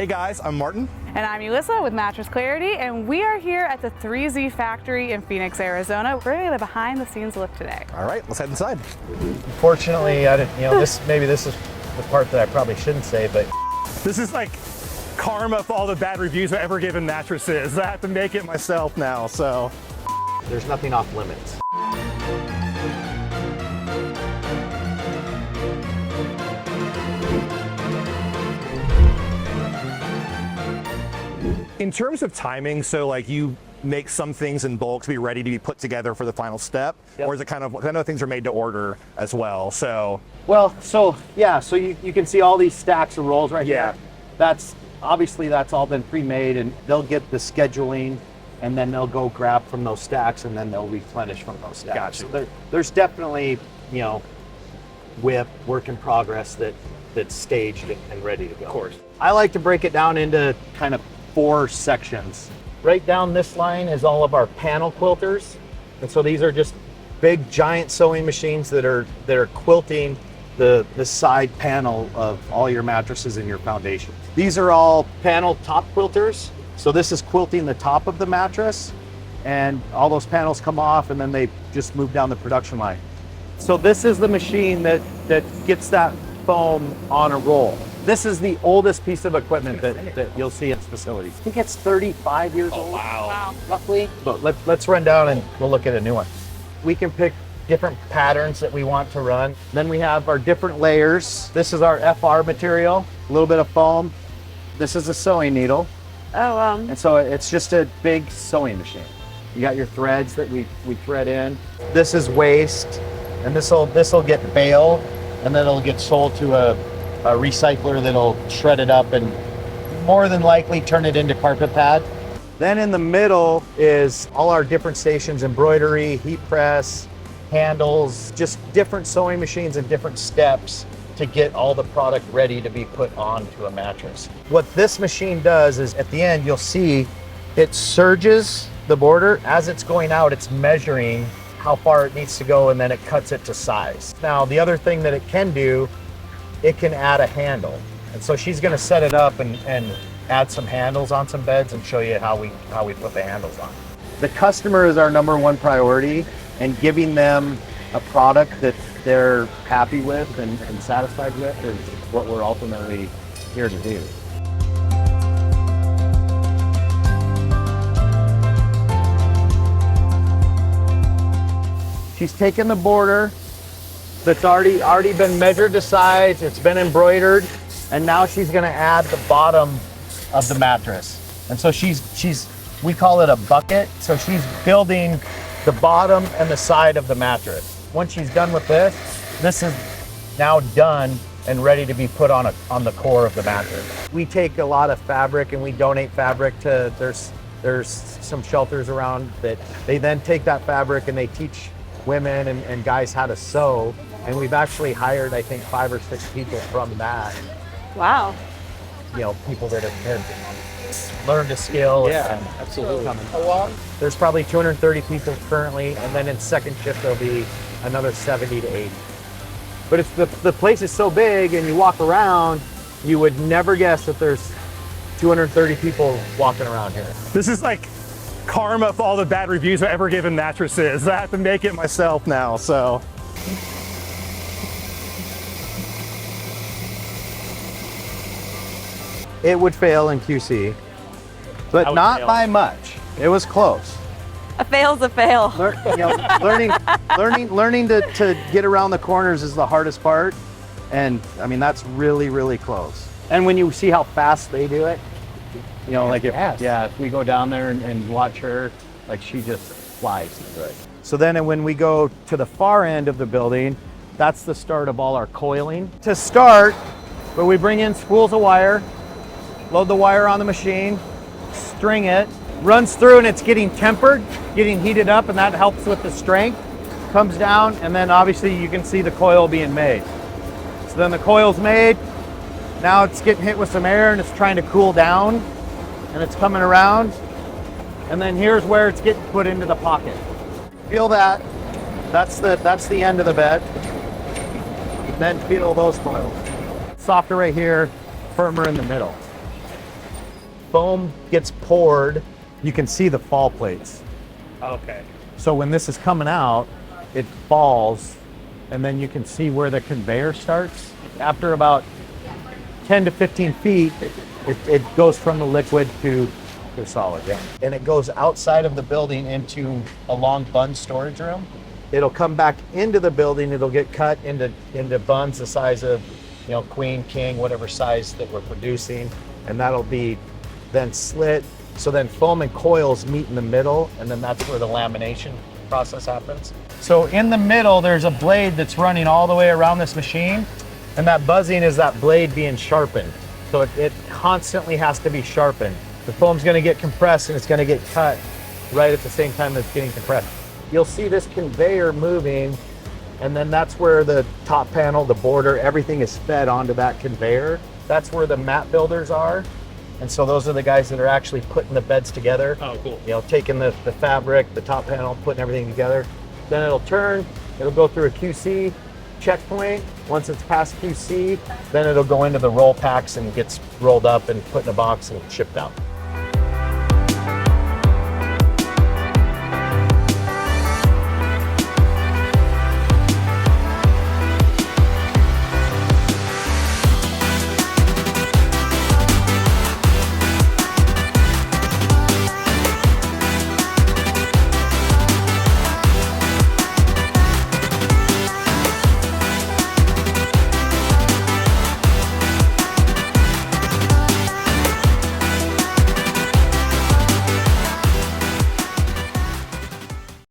Hey guys, I'm Martin. And I'm Elisa with Mattress Clarity, and we are here at the 3Z factory in Phoenix, Arizona. We're going to get a behind the scenes look today. All right, let's head inside. Fortunately, I didn't, this is the part that I probably shouldn't say, but This is like karma for all the bad reviews I've ever given mattresses. I have to make it myself now, so. there's nothing off limits. In terms of timing, so like you make some things in bulk to be ready to be put together for the final step, Yep. or is it kind of, I know things are made to order as well, so. Well, so you can see all these stacks of rolls right Yeah. here. That's all been pre-made, and they'll get the scheduling, and then they'll go grab from those stacks, and then they'll replenish from those stacks. Gotcha. So there's definitely, work in progress that's staged and ready to go. Of course. I like to break it down into kind of 4 sections. Right down this line is all of our panel quilters. And so these are just big giant sewing machines that are quilting the side panel of all your mattresses and your foundations. These are all panel top quilters. So this is quilting the top of the mattress, and all those panels come off and then they just move down the production line. So this is the machine that gets that foam on a roll. This is the oldest piece of equipment that you'll see in this facility. I think it's 35 years old, Wow. roughly. But let's run down and we'll look at a new one. We can pick different patterns that we want to run. Then we have our different layers. This is our FR material, a little bit of foam. This is a sewing needle. Oh, And so it's just a big sewing machine. You got your threads that we thread in. This is waste, and this'll get baled, and then it'll get sold to a recycler that'll shred it up and more than likely turn it into carpet pad. Then in the middle is all our different stations: embroidery, heat press, handles, just different sewing machines and different steps to get all the product ready to be put onto a mattress. What this machine does is at the end, you'll see it surges the border. As it's going out, it's measuring how far it needs to go, and then it cuts it to size. Now, the other thing that it can do, it can add a handle. And so she's gonna set it up and add some handles on some beds and show you how we put the handles on. The customer is our number one priority, and giving them a product that they're happy with and satisfied with is what we're ultimately here to do. She's taken the border that's already been measured to size, it's been embroidered, and now she's gonna add the bottom of the mattress. And so we call it a bucket, so she's building the bottom and the side of the mattress. Once she's done with this is now done and ready to be put on the core of the mattress. We take a lot of fabric and we donate fabric to, there's some shelters around that they then take that fabric and they teach women and guys how to sew. And we've actually hired, I think, 5 or 6 people from that. wow. People that have learned a skill. Yeah, and absolutely. There's probably 230 people currently, and then in second shift there'll be another 70 to 80. But it's the place is so big, and you walk around, you would never guess that there's 230 people walking around here. This is like karma for all the bad reviews I've ever given mattresses. I have to make it myself now, so. It would fail in QC, but would not fail. by much. It was close. A fail's a fail. Learning to get around the corners is the hardest part, and I mean that's really, really close. And when you see how fast they do it, if we go down there and watch her, like she just flies through it. So then when we go to the far end of the building, that's the start of all our coiling. To start, but we bring in spools of wire, load the wire on the machine, string it, runs through, and it's getting tempered, getting heated up, and that helps with the strength. Comes down, and then obviously you can see the coil being made. So then the coil's made, now it's getting hit with some air and it's trying to cool down, and it's coming around, and then here's where it's getting put into the pocket. Feel that, that's the end of the bed. Then feel those coils. Softer right here, firmer in the middle. foam gets poured, you can see the fall plates. Okay. So when this is coming out, it falls, and then you can see where the conveyor starts. After about 10 to 15 feet, it goes from the liquid to solid. Yeah. And it goes outside of the building into a long bun storage room. It'll come back into the building. It'll get cut into buns the size of, you know, queen, king, whatever size that we're producing, and that'll be then slit. So then foam and coils meet in the middle, and then that's where the lamination process happens. So in the middle, there's a blade that's running all the way around this machine, and that buzzing is that blade being sharpened. So it constantly has to be sharpened. The foam's gonna get compressed and it's gonna get cut right at the same time that it's getting compressed. You'll see this conveyor moving, and then that's where the top panel, the border, everything is fed onto that conveyor. That's where the mat builders are. And so those are the guys that are actually putting the beds together. Oh, cool. You know, taking the fabric, the top panel, putting everything together. Then it'll turn, it'll go through a QC checkpoint. Once it's past QC, then it'll go into the roll packs and gets rolled up and put in a box and shipped out.